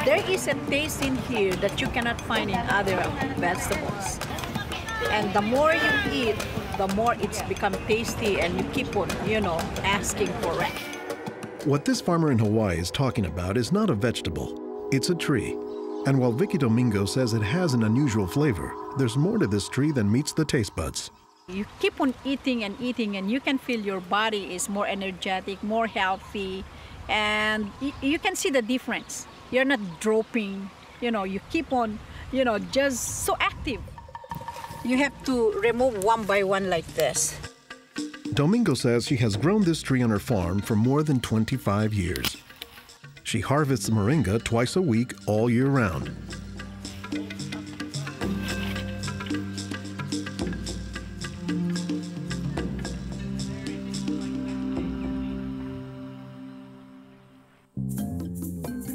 There is a taste in here that you cannot find in other vegetables. And the more you eat, the more it's become tasty and you keep on, asking for it. What this farmer in Hawaii is talking about is not a vegetable, it's a tree. And while Vicky Domingo says it has an unusual flavor, there's more to this tree than meets the taste buds. You keep on eating and eating and you can feel your body is more energetic, more healthy, and you can see the difference. You're not dropping, you keep on, just so active. You have to remove one by one like this. Domingo says she has grown this tree on her farm for more than 25 years. She harvests moringa twice a week all year round.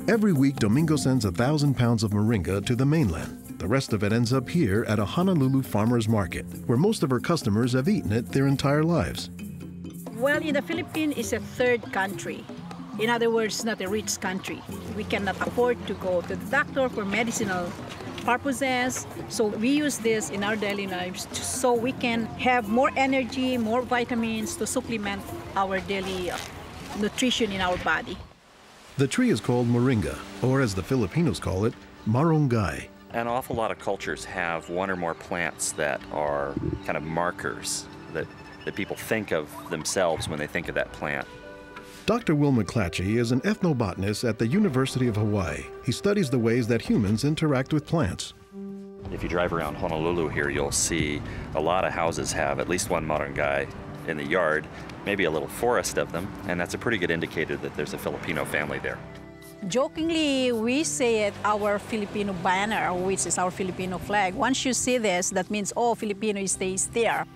Every week, Domingo sends 1,000 pounds of moringa to the mainland. The rest of it ends up here at a Honolulu farmer's market, where most of her customers have eaten it their entire lives. Well, in the Philippines, it's a third country. In other words, not a rich country. We cannot afford to go to the doctor for medicinal purposes. So we use this in our daily lives so we can have more energy, more vitamins to supplement our daily nutrition in our body. The tree is called moringa, or as the Filipinos call it, marunggay. An awful lot of cultures have one or more plants that are kind of markers that people think of themselves when they think of that plant. Dr. Will McClatchy is an ethnobotanist at the University of Hawaii. He studies the ways that humans interact with plants. If you drive around Honolulu here, you'll see a lot of houses have at least one marunggay in the yard, maybe a little forest of them, and that's a pretty good indicator that there's a Filipino family there. Jokingly, we say it our Filipino banner, which is our Filipino flag. Once you see this, that means, Filipino stays there.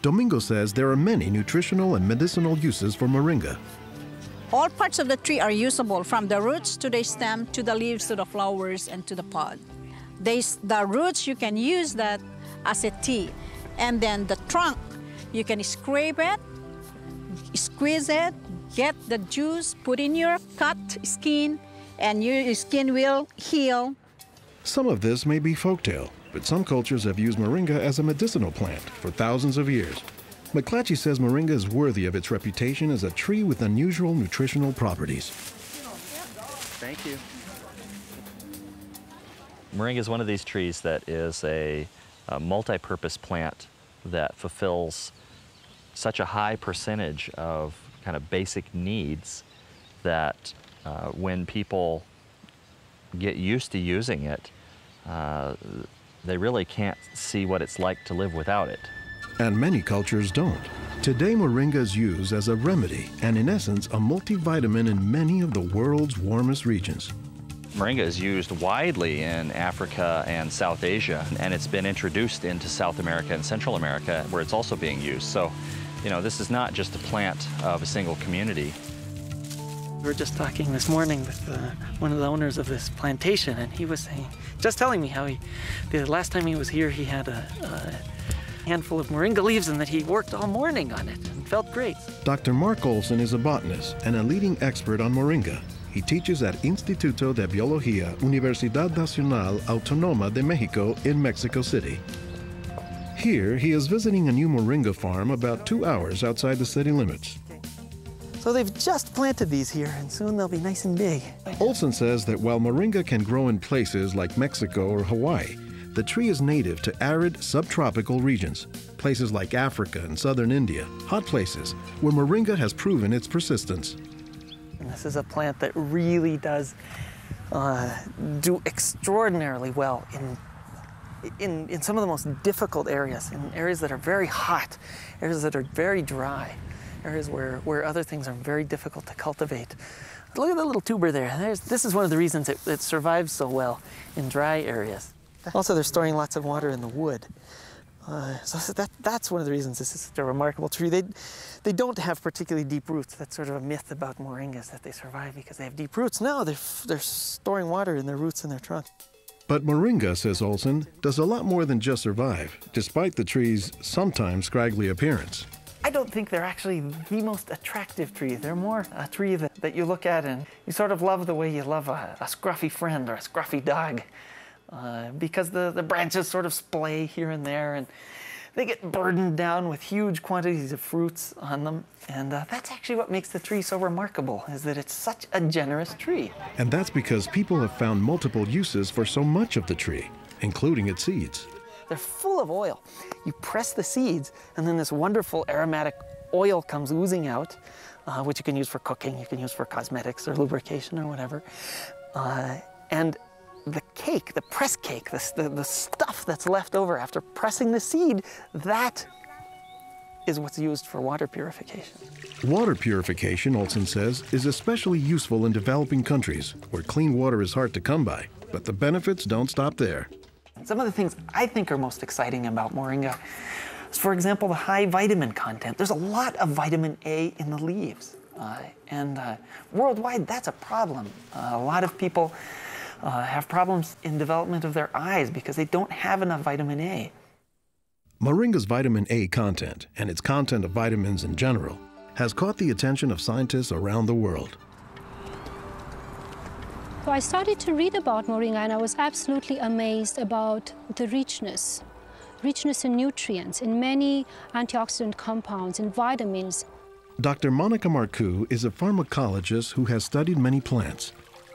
Domingo says there are many nutritional and medicinal uses for moringa. All parts of the tree are usable, from the roots to the stem, to the leaves, to the flowers, and to the pod. The roots, you can use that as a tea. And then the trunk, you can scrape it, squeeze it, get the juice, put in your cut skin, and your skin will heal. Some of this may be folktale, but some cultures have used moringa as a medicinal plant for thousands of years. McClatchy says moringa is worthy of its reputation as a tree with unusual nutritional properties. Thank you. Moringa is one of these trees that is a multi-purpose plant that fulfills such a high percentage of kind of basic needs that when people get used to using it, they really can't see what it's like to live without it. And many cultures don't. Today, moringa is used as a remedy and, in essence, a multivitamin in many of the world's warmest regions. Moringa is used widely in Africa and South Asia, and it's been introduced into South America and Central America, where it's also being used. So, this is not just a plant of a single community. We were just talking this morning with one of the owners of this plantation, and he was telling me how the last time he was here, he had a handful of moringa leaves and that he worked all morning on it and felt great. Dr. Mark Olson is a botanist and a leading expert on moringa. He teaches at Instituto de Biología, Universidad Nacional Autónoma de México in Mexico City. Here, he is visiting a new moringa farm about 2 hours outside the city limits. So they've just planted these here, and soon they'll be nice and big. Olson says that while moringa can grow in places like Mexico or Hawaii, the tree is native to arid subtropical regions, places like Africa and southern India, hot places where moringa has proven its persistence. And this is a plant that really does do extraordinarily well in some of the most difficult areas, in areas that are very hot, areas that are very dry, areas where other things are very difficult to cultivate. Look at the little tuber there. This is one of the reasons it survives so well in dry areas. Also, they're storing lots of water in the wood. So that's one of the reasons this is such a remarkable tree. They don't have particularly deep roots. That's sort of a myth about moringas, that they survive because they have deep roots. No, they're storing water in their roots and their trunk. But moringa, says Olson, does a lot more than just survive, despite the tree's sometimes scraggly appearance. I don't think they're actually the most attractive tree. They're more a tree that you look at and you sort of love the way you love a scruffy friend or a scruffy dog. Because the branches sort of splay here and there, and they get burdened down with huge quantities of fruits on them. And that's actually what makes the tree so remarkable, is that it's such a generous tree. And that's because people have found multiple uses for so much of the tree, including its seeds. They're full of oil. You press the seeds, and then this wonderful aromatic oil comes oozing out, which you can use for cooking, you can use for cosmetics or lubrication or whatever. And the cake, the press cake, the stuff that's left over after pressing the seed, that is what's used for water purification. Water purification, Olson says, is especially useful in developing countries where clean water is hard to come by. But the benefits don't stop there. Some of the things I think are most exciting about moringa is, for example, the high vitamin content. There's a lot of vitamin A in the leaves. And worldwide, that's a problem. A lot of people have problems in development of their eyes because they don't have enough vitamin A. Moringa's vitamin A content, and its content of vitamins in general, has caught the attention of scientists around the world. So I started to read about moringa, and I was absolutely amazed about the richness in nutrients, in many antioxidant compounds, in vitamins. Dr. Monica Marcoux is a pharmacologist who has studied many plants.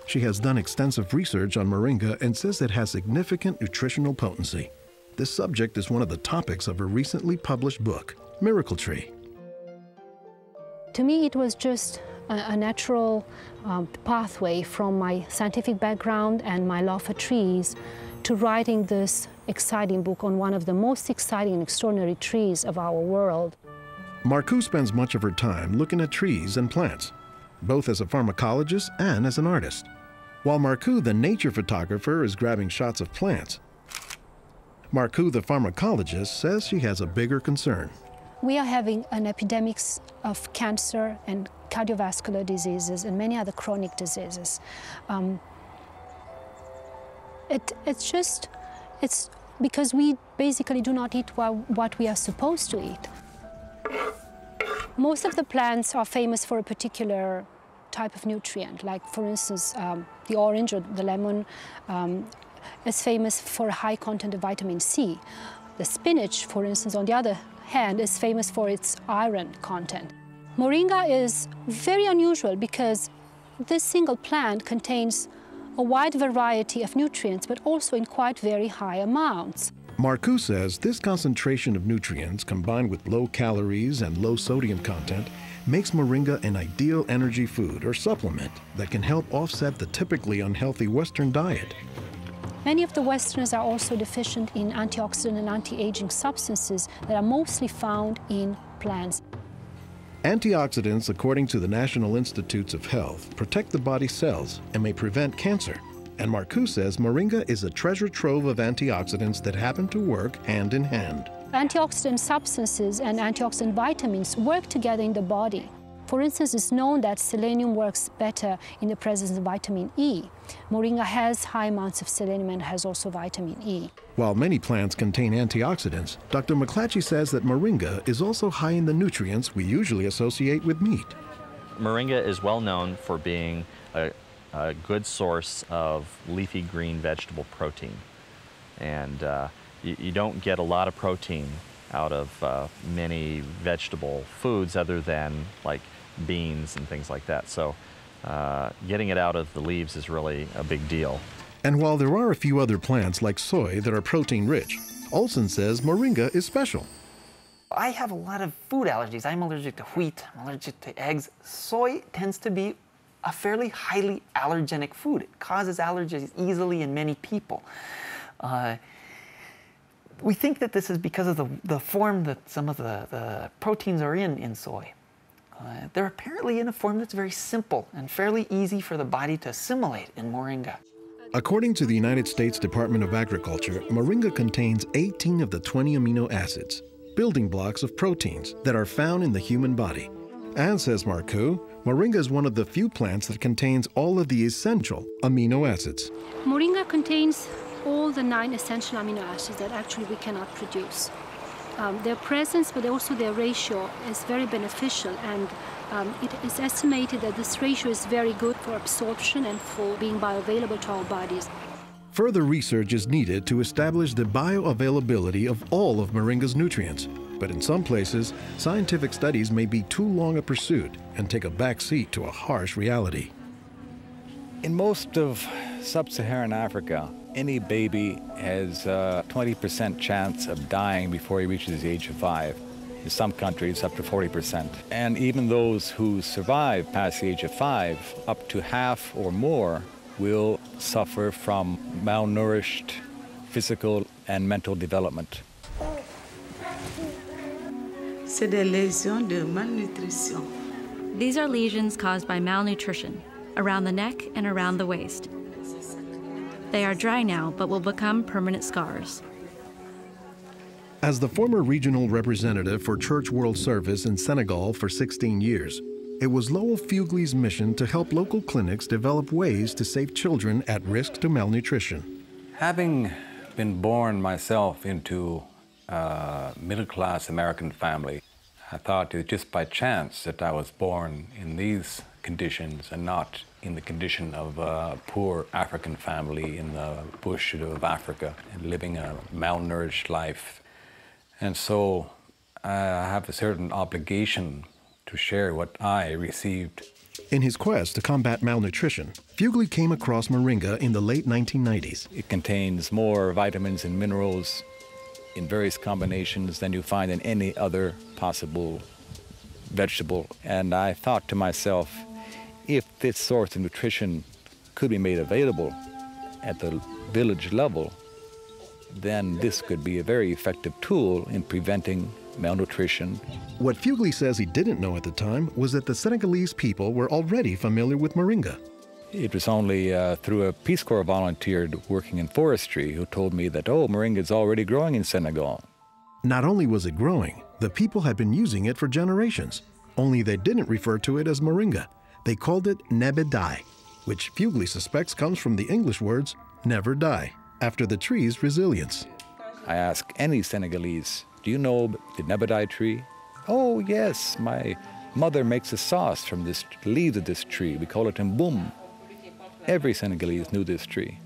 She has done extensive research on moringa and says it has significant nutritional potency. This subject is one of the topics of her recently published book, Miracle Tree. To me, it was just a natural pathway from my scientific background and my love for trees to writing this exciting book on one of the most exciting and extraordinary trees of our world. Marcoux spends much of her time looking at trees and plants, both as a pharmacologist and as an artist. While Marcoux, the nature photographer, is grabbing shots of plants, Marcoux, the pharmacologist, says she has a bigger concern. We are having an epidemic of cancer and cardiovascular diseases and many other chronic diseases. It's because we basically do not eat what we are supposed to eat. Most of the plants are famous for a particular type of nutrient, like for instance, the orange or the lemon is famous for a high content of vitamin C. The spinach, for instance, on the other hand, is famous for its iron content. Moringa is very unusual because this single plant contains a wide variety of nutrients, but also in quite very high amounts. Marcoux says this concentration of nutrients combined with low calories and low sodium content makes moringa an ideal energy food or supplement that can help offset the typically unhealthy Western diet. Many of the Westerners are also deficient in antioxidant and anti-aging substances that are mostly found in plants. Antioxidants, according to the National Institutes of Health, protect the body's cells and may prevent cancer. And Marcoux says moringa is a treasure trove of antioxidants that happen to work hand in hand. Antioxidant substances and antioxidant vitamins work together in the body. For instance, it's known that selenium works better in the presence of vitamin E. Moringa has high amounts of selenium and has also vitamin E. While many plants contain antioxidants, Dr. McClatchy says that moringa is also high in the nutrients we usually associate with meat. Moringa is well known for being a good source of leafy green vegetable protein. And you don't get a lot of protein out of many vegetable foods other than like beans and things like that. So getting it out of the leaves is really a big deal. And while there are a few other plants like soy that are protein-rich, Olson says moringa is special. I have a lot of food allergies. I'm allergic to wheat, I'm allergic to eggs. Soy tends to be a fairly highly allergenic food. It causes allergies easily in many people. We think that this is because of the form that some of the proteins are in soy. They're apparently in a form that's very simple and fairly easy for the body to assimilate in moringa. According to the United States Department of Agriculture, moringa contains 18 of the 20 amino acids, building blocks of proteins that are found in the human body. And, says Marcoux, moringa is one of the few plants that contains all of the essential amino acids. Moringa contains all the 9 essential amino acids that actually we cannot produce. Their presence, but also their ratio, is very beneficial, and it is estimated that this ratio is very good for absorption and for being bioavailable to our bodies. Further research is needed to establish the bioavailability of all of moringa's nutrients. But in some places, scientific studies may be too long a pursuit and take a back seat to a harsh reality. In most of sub-Saharan Africa, any baby has a 20% chance of dying before he reaches the age of 5. In some countries, up to 40%. And even those who survive past the age of 5, up to half or more will suffer from malnourished physical and mental development. C'est des lésions de malnutrition. These are lesions caused by malnutrition around the neck and around the waist. They are dry now, but will become permanent scars. As the former regional representative for Church World Service in Senegal for 16 years, it was Lowell Fugley's mission to help local clinics develop ways to save children at risk to malnutrition. Having been born myself into a middle-class American family, I thought it was just by chance that I was born in these conditions and not in the condition of a poor African family in the bush of Africa and living a malnourished life. And so I have a certain obligation to share what I received. In his quest to combat malnutrition, Fugley came across moringa in the late 1990s. It contains more vitamins and minerals in various combinations than you find in any other possible vegetable. And I thought to myself, if this source of nutrition could be made available at the village level, then this could be a very effective tool in preventing malnutrition. What Fugley says he didn't know at the time was that the Senegalese people were already familiar with moringa. It was only through a Peace Corps volunteer working in forestry who told me that, oh, moringa is already growing in Senegal. Not only was it growing, the people had been using it for generations, only they didn't refer to it as moringa. They called it nebedai, which Fugley suspects comes from the English words never die, after the tree's resilience. I ask any Senegalese, do you know the nebedai tree? Oh, yes, my mother makes a sauce from the leaves of this tree. We call it mboum. Every Senegalese knew this tree.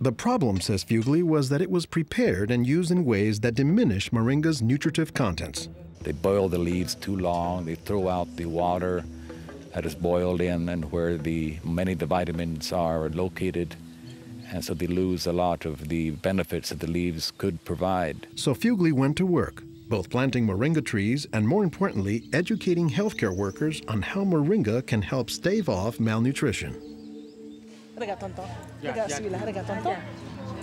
The problem, says Fugley, was that it was prepared and used in ways that diminish moringa's nutritive contents. They boil the leaves too long, they throw out the water that is boiled in and where many of the vitamins are located, and so they lose a lot of the benefits that the leaves could provide. So Fugley went to work, both planting moringa trees and, more importantly, educating healthcare workers on how moringa can help stave off malnutrition. Regarde tonton. Regarde celui-là. Regarde tonton.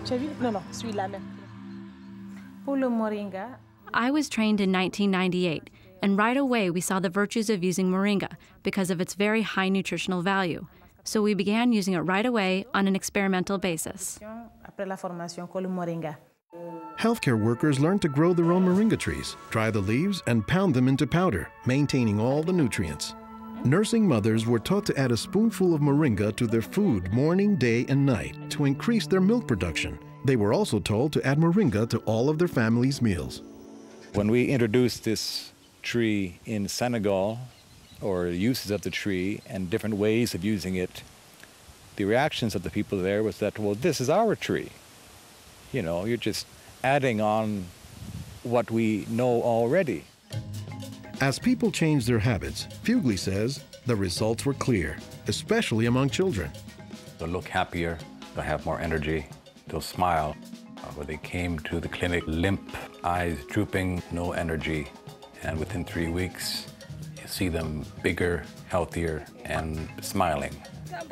Tu as vu? Non, non, celui-là même. Pour le moringa. I was trained in 1998, and right away we saw the virtues of using moringa because of its very high nutritional value. So we began using it right away on an experimental basis. Après la formation, con le moringa. Healthcare workers learned to grow their own moringa trees, dry the leaves, and pound them into powder, maintaining all the nutrients. Nursing mothers were taught to add a spoonful of moringa to their food morning, day, and night to increase their milk production. They were also told to add moringa to all of their family's meals. When we introduced this tree in Senegal, or uses of the tree and different ways of using it, the reactions of the people there was that, well, this is our tree. You know, you're just adding on what we know already. As people changed their habits, Fugley says the results were clear, especially among children. They'll look happier, they'll have more energy, they'll smile. When they came to the clinic, limp, eyes drooping, no energy, and within 3 weeks, you see them bigger, healthier, and smiling.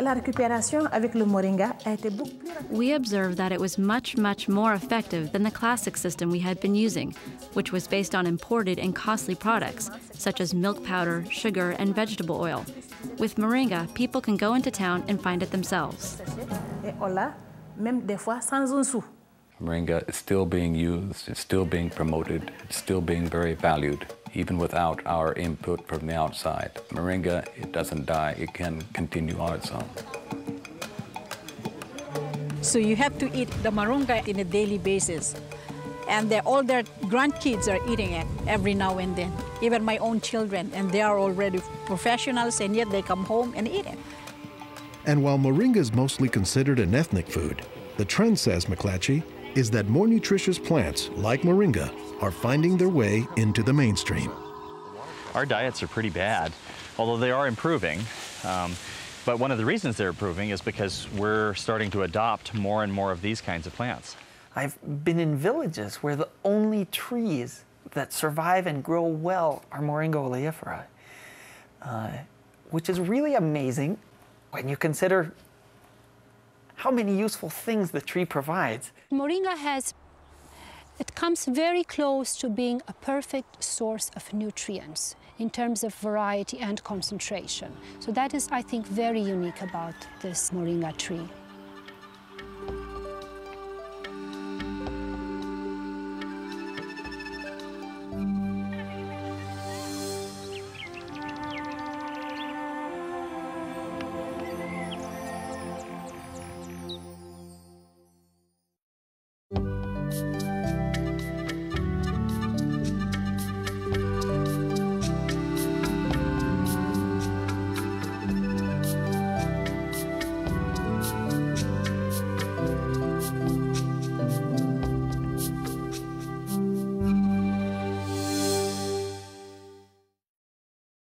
La récupération avec le moringa a été beaucoup plus rapide. We observed that it was much, much more effective than the classic system we had been using, which was based on imported and costly products, such as milk powder, sugar, and vegetable oil. With moringa, people can go into town and find it themselves. Et on l'a, même des fois sans un sou. Moringa is still being used, it's still being promoted, it's still being very valued, even without our input from the outside. Moringa, it doesn't die, it can continue on its own. So you have to eat the moringa on a daily basis. And all their grandkids are eating it every now and then, even my own children, and they are already professionals, and yet they come home and eat it. And while moringa is mostly considered an ethnic food, the trend, says McClatchy, is that more nutritious plants, like moringa, are finding their way into the mainstream. Our diets are pretty bad, although they are improving. But one of the reasons they're improving is because we're starting to adopt more and more of these kinds of plants. I've been in villages where the only trees that survive and grow well are Moringa oleifera, which is really amazing when you consider how many useful things the tree provides. Moringa it comes very close to being a perfect source of nutrients in terms of variety and concentration. So that is, I think, very unique about this moringa tree.